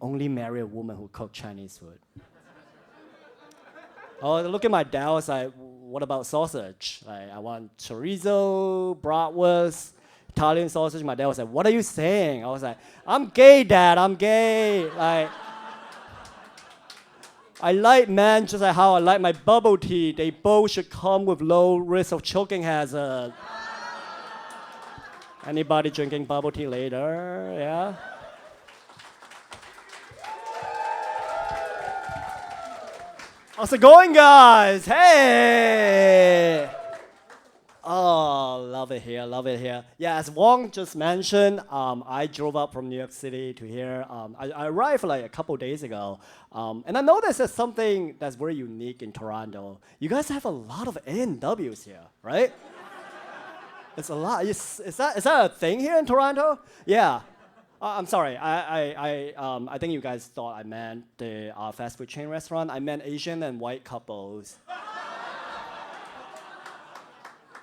only marry a woman who cooks Chinese food. Oh, look at my dad. I was like, what about sausage? Like, I want chorizo, bratwurst, Italian sausage. My dad was like, what are you saying? I was like, I'm gay, Dad. I'm gay. Like, I like men just like how I like my bubble tea. They both should come with low risk of choking hazard. Anybody drinking bubble tea later? Yeah. How's it going, guys? Hey! Oh, love it here, love it here. Yeah, as Wong just mentioned, I drove up from New York City to here. I arrived like a couple days ago, and I noticed there's something that's very unique in Toronto. You guys have a lot of A&Ws here, right? It's a lot. Is that a thing here in Toronto? Yeah. I'm sorry. I think you guys thought I meant the fast food chain restaurant. I meant Asian and white couples.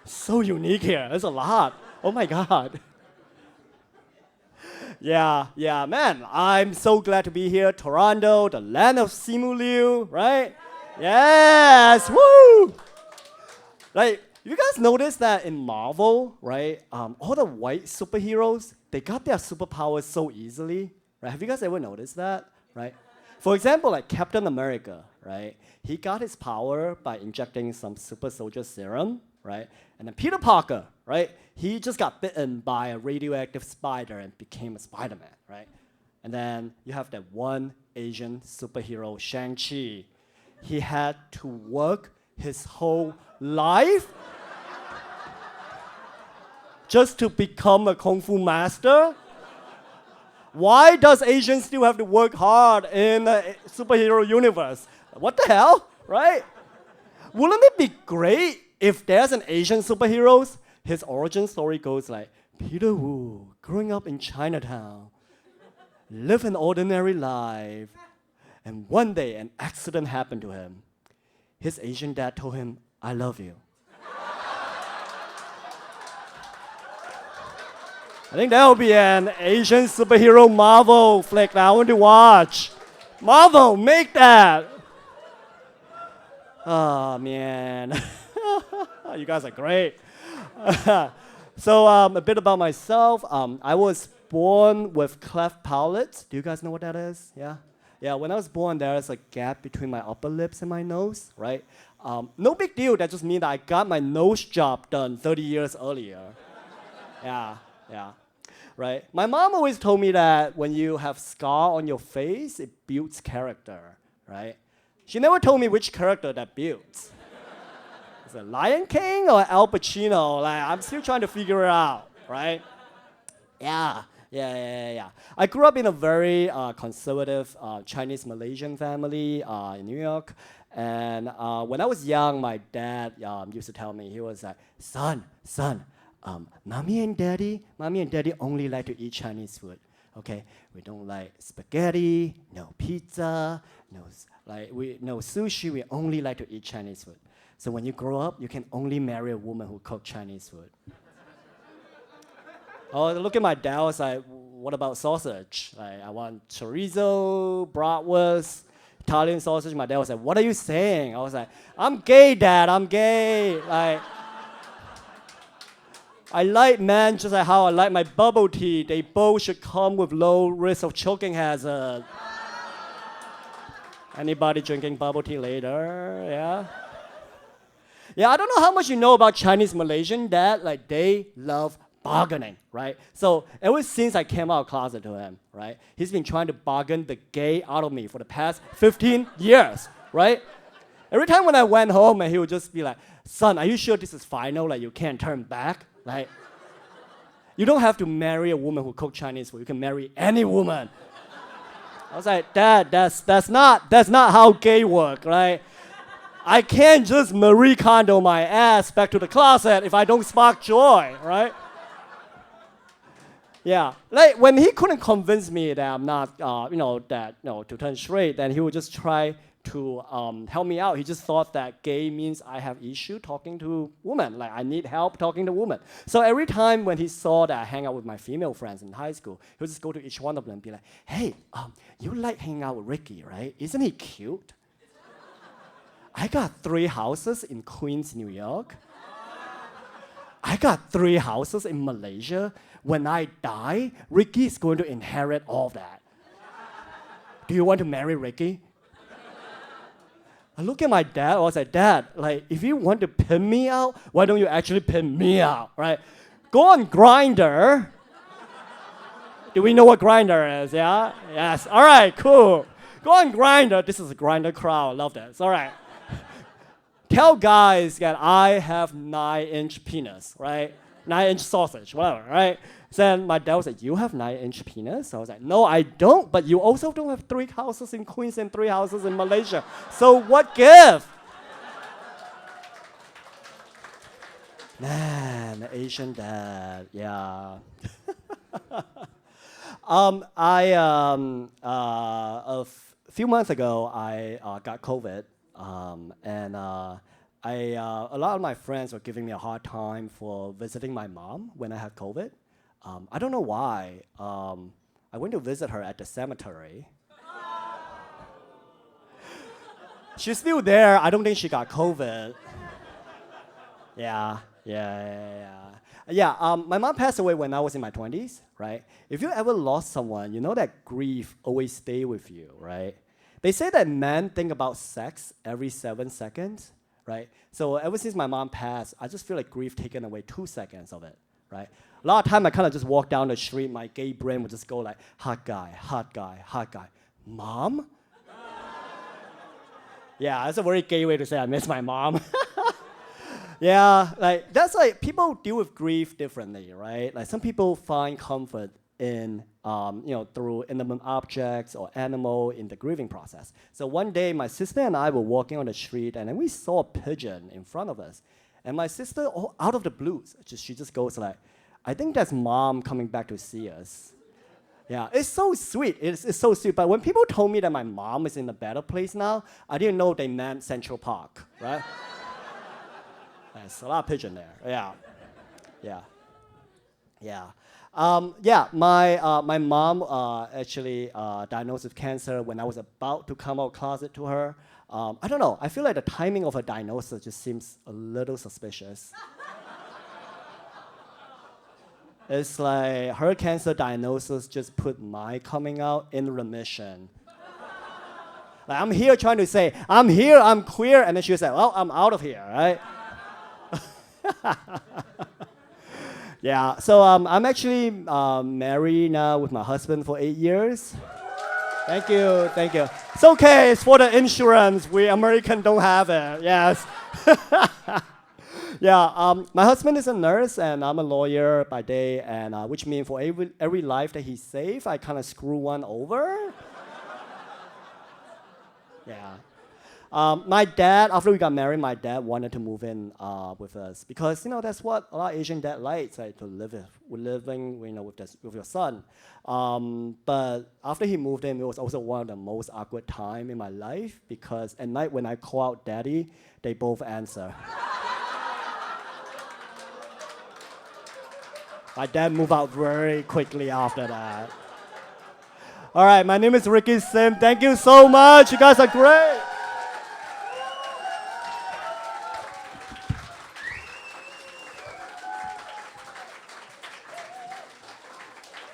So unique here. There's a lot. Oh my God. Yeah, man. I'm so glad to be here. Toronto, the land of Simu Liu, right? Yes. Woo. Like, you guys notice that in Marvel, right? All the white superheroes, they got their superpowers so easily, right? Have you guys ever noticed that, right? For example, like Captain America, right? He got his power by injecting some super soldier serum, right? And then Peter Parker, right? He just got bitten by a radioactive spider and became a Spider-Man, right? And then you have that one Asian superhero, Shang-Chi. He had to work his whole life just to become a kung fu master? Why does Asians still have to work hard in a superhero universe? What the hell, right? Wouldn't it be great if there's an Asian superhero? His origin story goes like, Peter Wu, growing up in Chinatown, lived an ordinary life, and one day an accident happened to him. His Asian dad told him, I love you. I think that will be an Asian superhero Marvel flick that I want to watch. Marvel, make that. Oh, man. You guys are great. So a bit about myself. I was born with Cleft Palate. Do you guys know what that is? Yeah? Yeah, when I was born, there's a gap between my upper lips and my nose, right? No big deal. That just means that I got my nose job done 30 years earlier. Yeah. Right? My mom always told me that when you have scar on your face, it builds character, right? She never told me which character that builds. Is it Lion King or Al Pacino? Like, I'm still trying to figure it out, right? Yeah. I grew up in a very conservative Chinese Malaysian family in New York. And when I was young, my dad used to tell me, he was like, son, mommy and daddy only like to eat Chinese food, okay? We don't like spaghetti, no pizza, no sushi. We only like to eat Chinese food. So when you grow up, you can only marry a woman who cooks Chinese food. Oh, look at my dad. I was like, what about sausage? Like, I want chorizo, bratwurst, Italian sausage. My dad was like, what are you saying? I was like, I'm gay, Dad. I'm gay. Like, I like men just like how I like my bubble tea. They both should come with low risk of choking hazard. Anybody drinking bubble tea later? Yeah? Yeah, I don't know how much you know about Chinese Malaysian dad. Like, they love bargaining, right? So ever since I came out of closet to him, right, he's been trying to bargain the gay out of me for the past 15 years, right? Every time when I went home, and he would just be like, son, are you sure this is final? Like, you can't turn back? Like, you don't have to marry a woman who cooks Chinese food. You can marry any woman. I was like, Dad, that's not how gay work, right? I can't just Marie Kondo my ass back to the closet if I don't spark joy, right? Yeah, like when he couldn't convince me that I'm not, to turn straight, then he would just try to help me out. He just thought that gay means I have issue talking to women, like I need help talking to women. So every time when he saw that I hang out with my female friends in high school, he would just go to each one of them and be like, hey, you like hanging out with Ricky, right? Isn't he cute? I got 3 houses in Queens, New York. I got 3 houses in Malaysia. When I die, Ricky is going to inherit all of that. Do you want to marry Ricky? I look at my dad, I was like, Dad, like, if you want to pimp me out, why don't you actually pimp me out, right? Go on Grindr. Do we know what Grindr is, yeah? Yes, all right, cool. Go on Grindr. This is a Grindr crowd, love this, all right. Tell guys that I have 9-inch penis, right? 9-inch sausage, whatever, right? Then my dad was like, you have 9-inch penis? I was like, no, I don't, but you also don't have 3 houses in Queens and 3 houses in Malaysia. So what gift? Man, Asian dad, yeah. A few months ago, I got COVID, and a lot of my friends were giving me a hard time for visiting my mom when I had COVID. I don't know why. I went to visit her at the cemetery. She's still there. I don't think she got COVID. Yeah. My mom passed away when I was in my 20s, right? If you ever lost someone, you know that grief always stay with you, right? They say that men think about sex every 7 seconds, right? So ever since my mom passed, I just feel like grief taken away 2 seconds of it, right? A lot of time I kind of just walk down the street, my gay brain would just go like, hot guy, hot guy, hot guy. Mom? Yeah, that's a very gay way to say I miss my mom. Yeah, like that's like people deal with grief differently, right? Like some people find comfort in, through inanimate objects or animal in the grieving process. So one day my sister and I were walking on the street and then we saw a pigeon in front of us. And my sister, out of the blue, she just goes like, I think that's mom coming back to see us. Yeah, it's so sweet. It's so sweet. But when people told me that my mom is in a better place now, I didn't know they meant Central Park, right? There's a lot of pigeon there. Yeah. My mom actually diagnosed with cancer when I was about to come out closet to her. I don't know. I feel like the timing of her diagnosis just seems a little suspicious. It's like her cancer diagnosis just put my coming out in remission. Like I'm here trying to say, I'm here, I'm queer, and then she was like, well, I'm out of here, right? Yeah, so I'm actually married now with my husband for 8 years. Thank you. It's okay, it's for the insurance. We American don't have it, yes. Yeah, my husband is a nurse and I'm a lawyer by day, and which means for every life that he saved, I kind of screw one over. Yeah. My dad, after we got married, my dad wanted to move in with us because that's what a lot of Asian dad likes, like to living with your son. But after he moved in, it was also one of the most awkward time in my life because at night when I call out Daddy, they both answer. My dad moved out very quickly after that. All right, my name is Ricky Sim. Thank you so much. You guys are great.